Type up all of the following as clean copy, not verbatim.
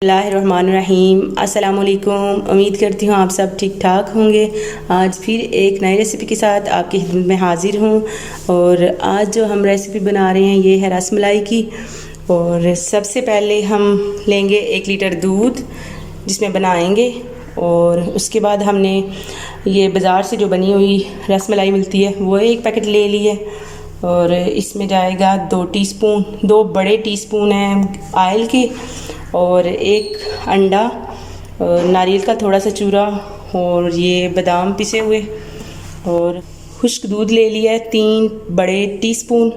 बिस्मिल्लाहिर्रहमानिर्रहीम। अस्सलाम वालेकुम। उम्मीद करती हूँ आप सब ठीक ठाक होंगे। आज फिर एक नई रेसिपी के साथ आपकी खिदमत में हाज़िर हूँ। और आज जो हम रेसिपी बना रहे हैं ये है रसमलाई की। और सबसे पहले हम लेंगे 1 लीटर दूध जिसमें बनाएंगे। और उसके बाद हमने ये बाज़ार से जो बनी हुई रसमलाई मिलती है वो एक पैकेट ले ली है। और इसमें जाएगा 2 बड़े टीस्पून हैं ऑयल के, और 1 अंडा, नारियल का थोड़ा सा चूरा, और ये बादाम पिसे हुए, और खुश्क दूध ले लिया है 3 बड़े टीस्पून।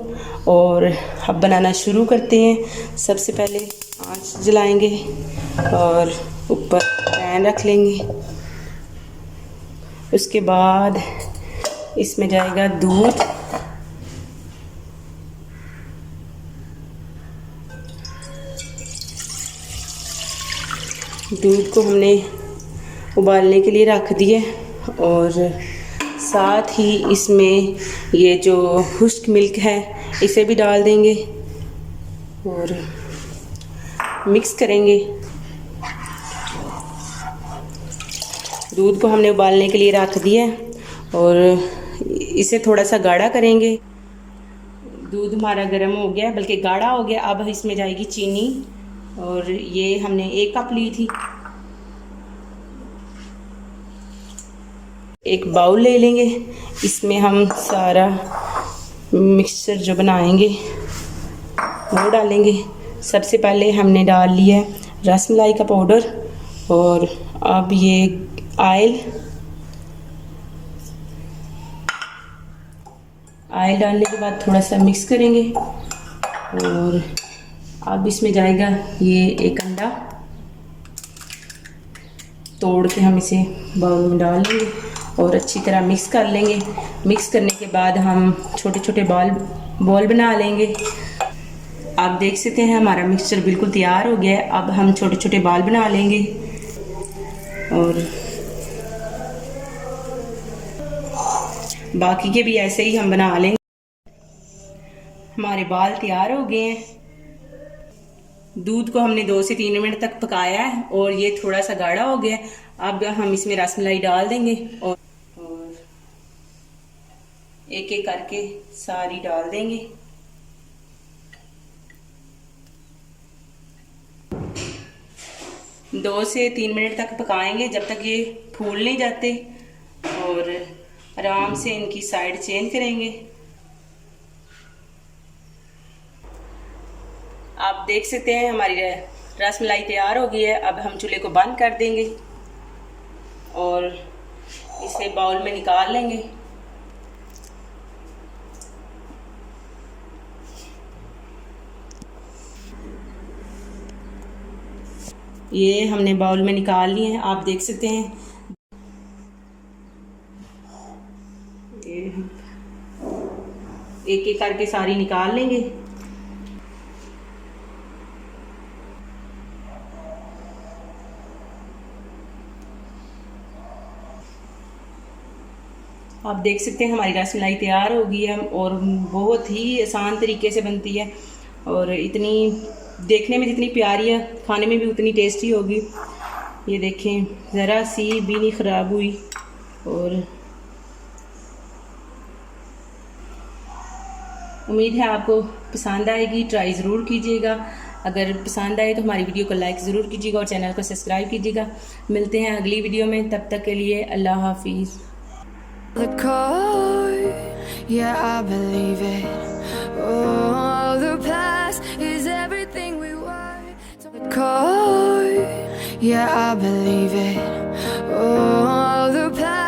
और अब बनाना शुरू करते हैं। सबसे पहले आंच जलाएंगे और ऊपर पैन रख लेंगे। उसके बाद इसमें जाएगा दूध। दूध को हमने उबालने के लिए रख दिए, और साथ ही इसमें ये जो खुश्क मिल्क है इसे भी डाल देंगे और मिक्स करेंगे। दूध को हमने उबालने के लिए रख दिया और इसे थोड़ा सा गाढ़ा करेंगे। दूध हमारा गर्म हो गया, बल्कि गाढ़ा हो गया। अब इसमें जाएगी चीनी, और ये हमने 1 कप ली थी। एक बाउल ले लेंगे, इसमें हम सारा मिक्सचर जो बनाएंगे वो डालेंगे। सबसे पहले हमने डाल लिया रसमलाई का पाउडर, और अब ये ऑयल डालने के बाद थोड़ा सा मिक्स करेंगे। और अब इसमें जाएगा ये 1 अंडा, तोड़ के हम इसे बाउल में डाल लेंगे और अच्छी तरह मिक्स कर लेंगे। मिक्स करने के बाद हम छोटे छोटे बॉल बना लेंगे। आप देख सकते हैं हमारा मिक्सचर बिल्कुल तैयार हो गया है। अब हम छोटे छोटे बॉल बना लेंगे और बाकी के भी ऐसे ही हम बना लेंगे। हमारे बाल तैयार हो गए हैं। दूध को हमने 2 से 3 मिनट तक पकाया है और ये थोड़ा सा गाढ़ा हो गया है। अब हम इसमें रसमलाई डाल देंगे और एक एक करके सारी डाल देंगे। दो से 3 मिनट तक पकाएंगे जब तक ये फूल नहीं जाते, और आराम से इनकी साइड चेंज करेंगे। आप देख सकते हैं हमारी रसमलाई तैयार हो गई है। अब हम चूल्हे को बंद कर देंगे और इसे बाउल में निकाल लेंगे। ये हमने बाउल में निकाल लिए हैं, आप देख सकते हैं। एक एक करके सारी निकाल लेंगे। आप देख सकते हैं हमारी रसमलाई तैयार हो गई है और बहुत ही आसान तरीके से बनती है, और इतनी देखने में जितनी प्यारी है खाने में भी उतनी टेस्टी होगी। ये देखें, ज़रा सी भी नहीं ख़राब हुई। और उम्मीद है आपको पसंद आएगी। ट्राई ज़रूर कीजिएगा। अगर पसंद आए तो हमारी वीडियो को लाइक ज़रूर कीजिएगा और चैनल को सब्सक्राइब कीजिएगा। मिलते हैं अगली वीडियो में, तब तक के लिए अल्लाह हाफिज़। The code, yeah, I believe it. Oh, the past is everything we were. The code, yeah, I believe it. Oh, the past.